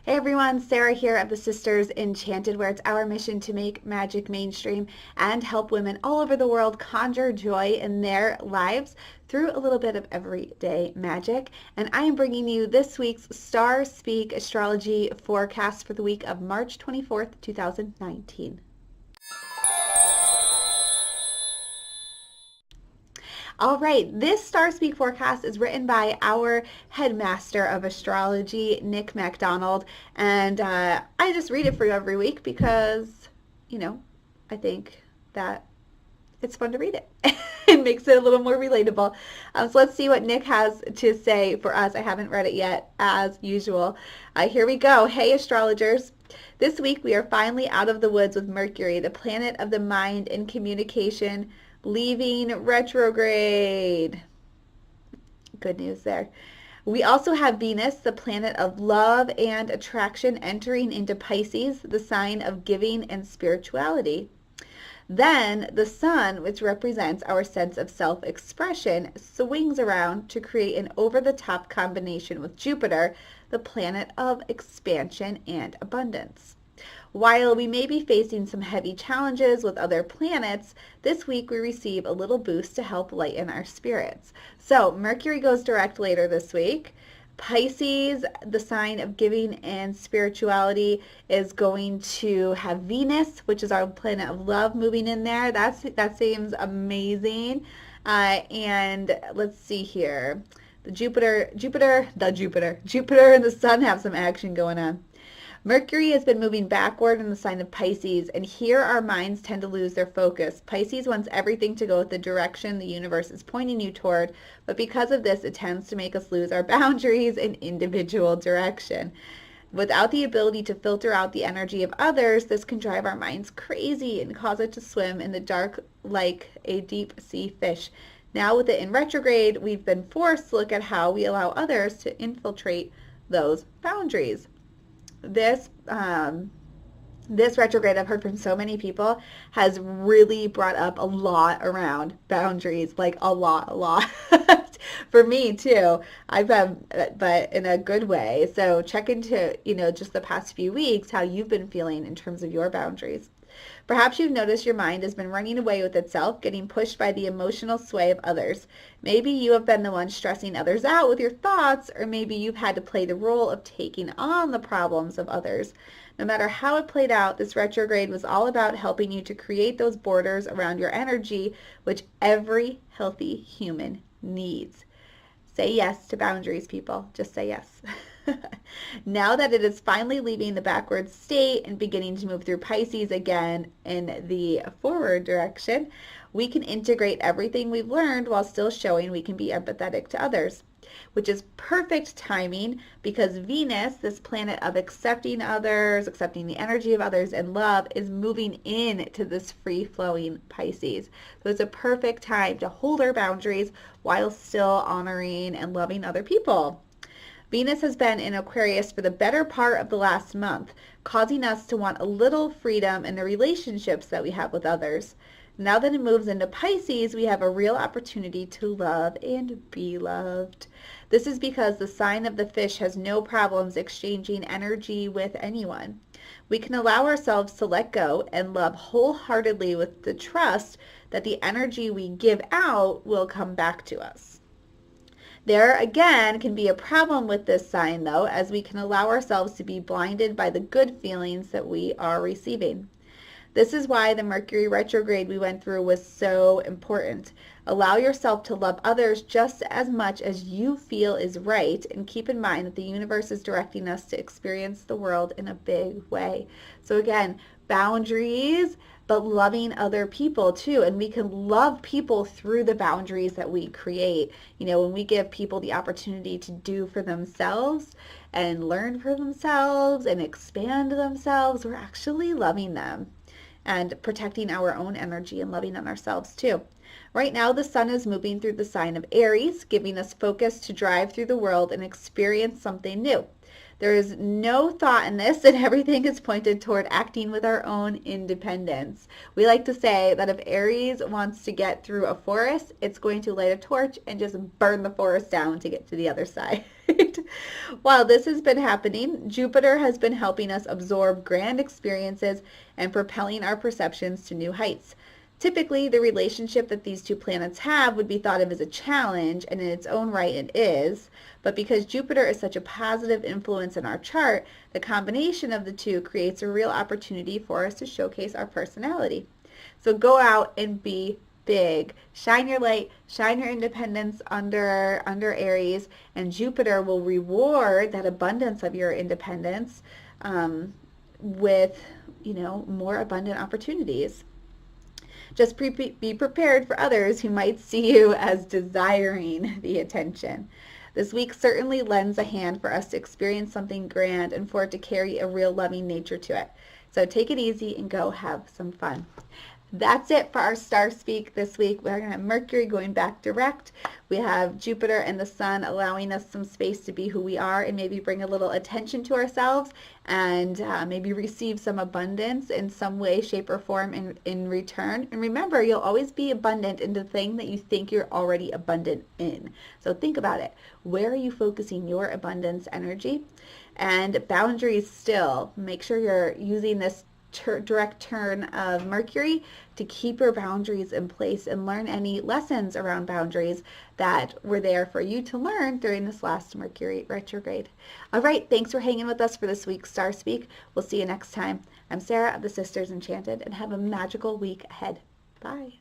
Hey everyone, Sarah here of the Sisters Enchanted, where it's our mission to make magic mainstream and help women all over the world conjure joy in their lives through a little bit of everyday magic. And I am bringing you this week's Star Speak Astrology forecast for the week of March 24th, 2019. All right, this Star Speak forecast is written by our headmaster of astrology, Nick MacDonald, and I just read it for you every week because, I think that it's fun to read it. It makes it a little more relatable. So let's see what Nick has to say for us. I haven't read it yet, as usual. Here we go. Hey, astrologers. This week we are finally out of the woods with Mercury, the planet of the mind and communication, leaving retrograde. Good news there. We also have Venus, the planet of love and attraction, entering into Pisces, the sign of giving and spirituality. Then the sun, which represents our sense of self-expression, swings around to create an over-the-top combination with Jupiter, the planet of expansion and abundance. While we may be facing some heavy challenges with other planets, this week we receive a little boost to help lighten our spirits. So Mercury goes direct later this week. Pisces, the sign of giving and spirituality, is going to have Venus, which is our planet of love, moving in there. That seems amazing. And let's see here. Jupiter and the sun have some action going on. Mercury has been moving backward in the sign of Pisces, and here our minds tend to lose their focus. Pisces wants everything to go with the direction the universe is pointing you toward, but because of this, it tends to make us lose our boundaries and individual direction. Without the ability to filter out the energy of others, this can drive our minds crazy and cause it to swim in the dark like a deep sea fish. Now with it in retrograde, we've been forced to look at how we allow others to infiltrate those boundaries. This retrograde, I've heard from so many people, has really brought up a lot around boundaries, like a lot. For me too. But in a good way. So check into, just the past few weeks, how you've been feeling in terms of your boundaries. Perhaps you've noticed your mind has been running away with itself, getting pushed by the emotional sway of others. Maybe you have been the one stressing others out with your thoughts, or maybe you've had to play the role of taking on the problems of others. No matter how it played out, this retrograde was all about helping you to create those borders around your energy, which every healthy human needs. Say yes to boundaries, people. Just say yes. Now that it is finally leaving the backward state and beginning to move through Pisces again in the forward direction, we can integrate everything we've learned while still showing we can be empathetic to others, which is perfect timing because Venus, this planet of accepting others, accepting the energy of others, and love, is moving into this free-flowing Pisces. So it's a perfect time to hold our boundaries while still honoring and loving other people. Venus has been in Aquarius for the better part of the last month, causing us to want a little freedom in the relationships that we have with others. Now that it moves into Pisces, we have a real opportunity to love and be loved. This is because the sign of the fish has no problems exchanging energy with anyone. We can allow ourselves to let go and love wholeheartedly with the trust that the energy we give out will come back to us. There again can be a problem with this sign though, as we can allow ourselves to be blinded by the good feelings that we are receiving. This is why the Mercury retrograde we went through was so important. Allow yourself to love others just as much as you feel is right, and keep in mind that the universe is directing us to experience the world in a big way. So again, boundaries, but loving other people too. And we can love people through the boundaries that we create. When we give people the opportunity to do for themselves and learn for themselves and expand themselves, we're actually loving them and protecting our own energy and loving on ourselves too. Right now, the sun is moving through the sign of Aries, giving us focus to drive through the world and experience something new. There is no thought in this, and everything is pointed toward acting with our own independence. We like to say that if Aries wants to get through a forest, it's going to light a torch and just burn the forest down to get to the other side. Right? While this has been happening, Jupiter has been helping us absorb grand experiences and propelling our perceptions to new heights. Typically, the relationship that these two planets have would be thought of as a challenge, and in its own right it is. But because Jupiter is such a positive influence in our chart, the combination of the two creates a real opportunity for us to showcase our personality. So go out and be big. Shine your light, shine your independence under Aries, and Jupiter will reward that abundance of your independence with, more abundant opportunities. Just be prepared for others who might see you as desiring the attention. This week certainly lends a hand for us to experience something grand and for it to carry a real loving nature to it. So take it easy and go have some fun. That's it for our star speak this week. We're going to have Mercury going back direct. We have Jupiter and the Sun allowing us some space to be who we are and maybe bring a little attention to ourselves and maybe receive some abundance in some way, shape, or form in return. And remember, you'll always be abundant in the thing that you think you're already abundant in. So think about it. Where are you focusing your abundance energy? And boundaries still. Make sure you're using this direct turn of Mercury to keep your boundaries in place and learn any lessons around boundaries that were there for you to learn during this last Mercury retrograde. All right, thanks for hanging with us for this week's Star Speak. We'll see you next time. I'm Sarah of the Sisters Enchanted, and have a magical week ahead. Bye.